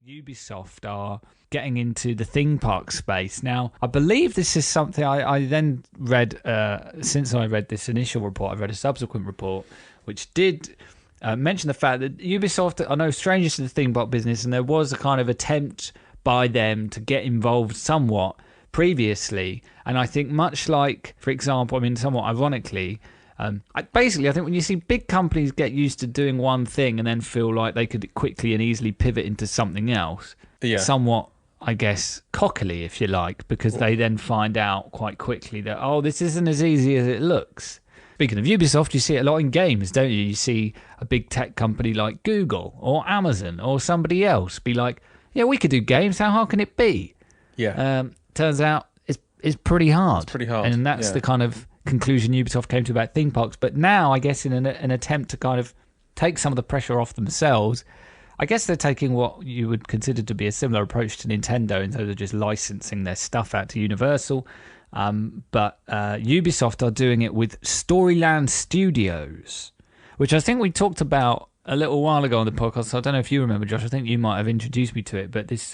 Ubisoft are getting into the theme park space. Now, I believe this is something I then read, since I read this initial report, I read a subsequent report, which did mention the fact that Ubisoft are no strangers to the theme park business, and there was a kind of attempt by them to get involved somewhat previously. And I think much like, for example, I mean, somewhat ironically, I think when you see big companies get used to doing one thing and then feel like they could quickly and easily pivot into something else, somewhat, I guess, cockily, if you like, because they then find out quite quickly that, oh, this isn't as easy as it looks. Speaking of Ubisoft, you see it a lot in games, don't you? You see a big tech company like Google or Amazon or somebody else be like, yeah, we could do games. How hard can it be? Yeah. Turns out it's pretty hard. It's pretty hard. And that's the kind of conclusion Ubisoft came to about theme parks. But now, I guess, in an attempt to kind of take some of the pressure off themselves, I guess they're taking what you would consider to be a similar approach to Nintendo in terms of just licensing their stuff out to Universal. But Ubisoft are doing it with Storyland Studios, which I think we talked about a little while ago on the podcast. So I don't know if you remember, Josh. I think you might have introduced me to it. But this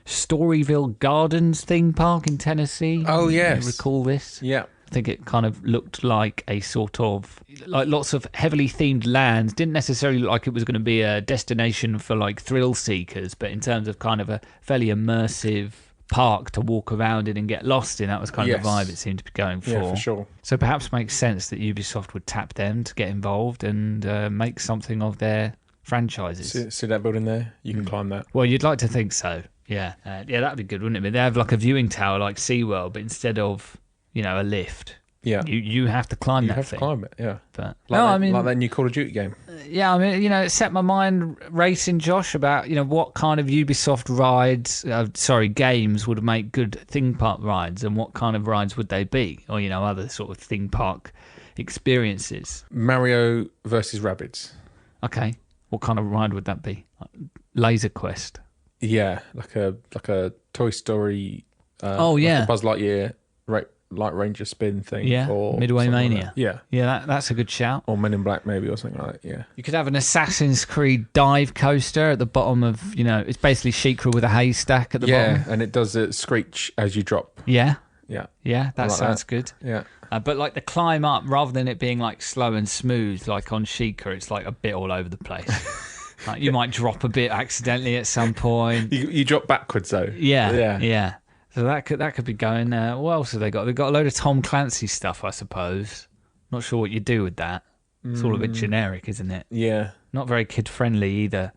Storyville Gardens theme park in Tennessee. Oh, yes. You recall this? Yeah. I think it kind of looked like a sort of, like lots of heavily themed lands. Didn't necessarily look like it was going to be a destination for like thrill seekers, but in terms of kind of a fairly immersive park to walk around in and get lost in, that was kind of the vibe it seemed to be going for. Yeah, for sure. So perhaps makes sense that Ubisoft would tap them to get involved and make something of their franchises. See that building there? You can climb that. Well, you'd like to think so. Yeah. That'd be good, wouldn't it? But they have like a viewing tower like SeaWorld, but instead of, a lift. Yeah. You have to climb that thing. You have to climb it, yeah. But like that new Call of Duty game. Yeah, I mean, it set my mind racing, Josh, about, what kind of Ubisoft games would make good theme park rides, and what kind of rides would they be? Or, other sort of theme park experiences. Mario versus Rabbids. Okay. What kind of ride would that be? Laser Quest. Yeah, like a Toy Story. Like a Buzz Lightyear Light Ranger spin thing. Yeah, or Midway Mania. Like Yeah, that's a good shout. Or Men in Black maybe, or something like that, yeah. You could have an Assassin's Creed dive coaster at the bottom of, it's basically Sheikra with a haystack at the bottom. Yeah, and it does a screech as you drop. Yeah. Yeah. Yeah, that sounds good. Yeah. But like the climb up, rather than it being like slow and smooth like on Sheikra, it's like a bit all over the place. Like you might drop a bit accidentally at some point. You drop backwards though. Yeah. So that could be going. What else have they got? They've got a load of Tom Clancy stuff, I suppose. Not sure what you do with that. It's all a bit generic, isn't it? Yeah. Not very kid friendly either.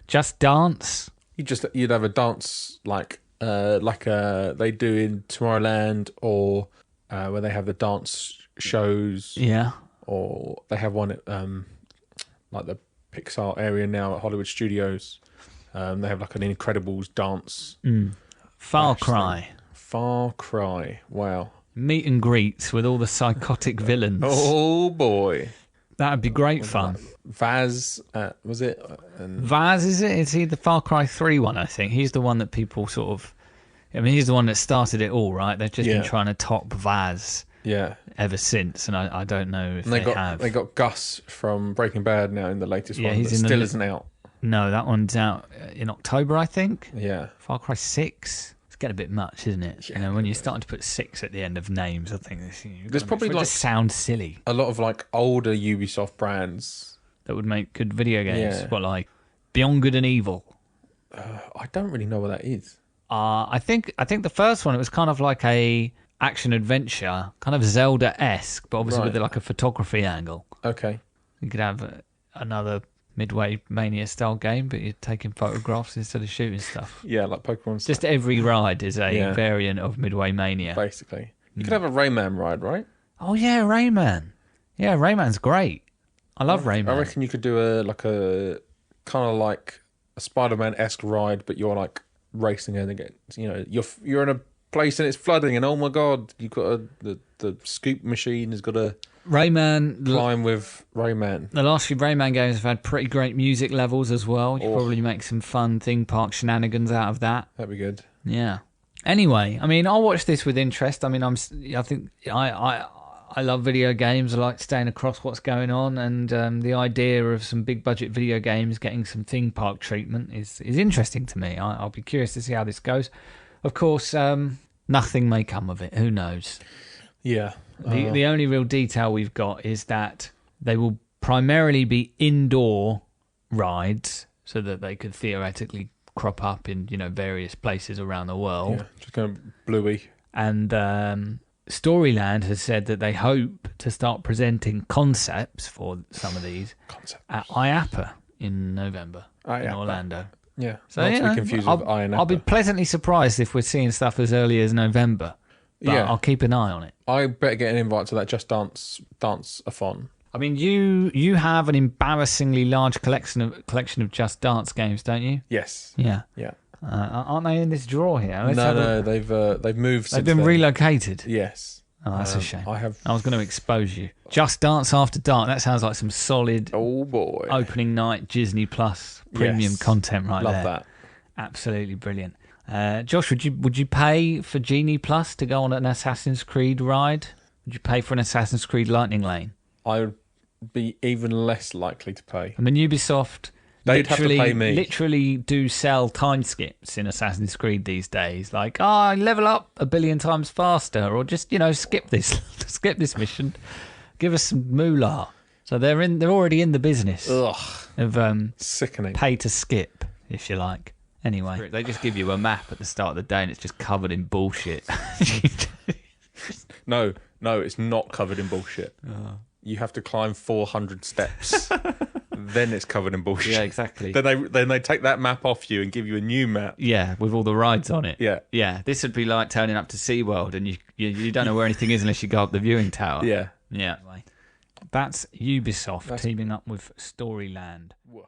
Just Dance. You'd have a dance like they do in Tomorrowland, or where they have the dance shows. Yeah. Or they have one at like the Pixar area now at Hollywood Studios. They have like an Incredibles dance. Far Cry. Wow. Meet and greets with all the psychotic villains. Oh boy. That would be great fun. Vaz, was it? Vaz, is it? Is he the Far Cry 3 one, I think? He's the one that people sort of... he's the one that started it all, right? They've just been trying to top Vaz ever since, and I don't know if they have. They got Gus from Breaking Bad now in the latest one, he's that still isn't out. No, that one's out in October, I think. Yeah. Far Cry 6. It's getting a bit much, isn't it? Yeah, when you're starting to put 6 at the end of names, I think there's probably like sound silly. A lot of like older Ubisoft brands that would make good video games. Yeah. What, like Beyond Good and Evil? I don't really know what that is. I think the first one, it was kind of like a action adventure, kind of Zelda-esque, but obviously with like a photography angle. Okay. You could have another Midway Mania style game, but you're taking photographs instead of shooting stuff. Yeah, like Pokemon. Just every ride is a variant of Midway Mania. Basically. You could have a Rayman ride, right? Oh yeah, Rayman. Yeah, Rayman's great. I love Rayman. I reckon you could do a kind of like a Spider-Man-esque ride, but you're like racing and get you're in a place and it's flooding and oh my god, you've got the scoop machine has got a Rayman climb with Rayman. The last few Rayman games have had pretty great music levels as well. You could probably make some fun theme park shenanigans out of that. That'd be good. Yeah. Anyway, I mean, I'll watch this with interest. I mean, I I love video games. I like staying across what's going on, and the idea of some big budget video games getting some theme park treatment is interesting to me. I'll be curious to see how this goes. Of course, nothing may come of it. Who knows? Yeah. The only real detail we've got is that they will primarily be indoor rides, so that they could theoretically crop up in various places around the world. Yeah, just kind of bluey. And Storyland has said that they hope to start presenting concepts for some of these at IAPA in November in Orlando. Yeah, so not to be confused with IAPA. I'll be pleasantly surprised if we're seeing stuff as early as November. But I'll keep an eye on it. I better get an invite to that Just Dance-a-thon. I mean, you have an embarrassingly large collection of Just Dance games, don't you? Yes. Yeah. Yeah. Aren't they in this drawer here? No, they've moved. They've been relocated. Yes. Oh, that's a shame. I was going to expose you. Just Dance After Dark. That sounds like some solid. Oh boy. Opening night Disney Plus premium content right there. Love that. Absolutely brilliant. Josh, would you pay for Genie Plus to go on an Assassin's Creed ride? Would you pay for an Assassin's Creed Lightning Lane? I would be even less likely to pay. I mean, Ubisoft They'd have to pay me. Literally do sell time skips in Assassin's Creed these days. Like, level up 1 billion times faster, or just skip this mission, give us some moolah. So they're already in the business of sickening pay to skip, if you like. Anyway, they just give you a map at the start of the day and it's just covered in bullshit. No, it's not covered in bullshit. You have to climb 400 steps. Then it's covered in bullshit. Yeah, exactly. Then they take that map off you and give you a new map. Yeah, with all the rides on it. Yeah. Yeah, this would be like turning up to SeaWorld and you don't know where anything is unless you go up the viewing tower. Yeah. Yeah. That's Ubisoft teaming up with Storyland. Woof.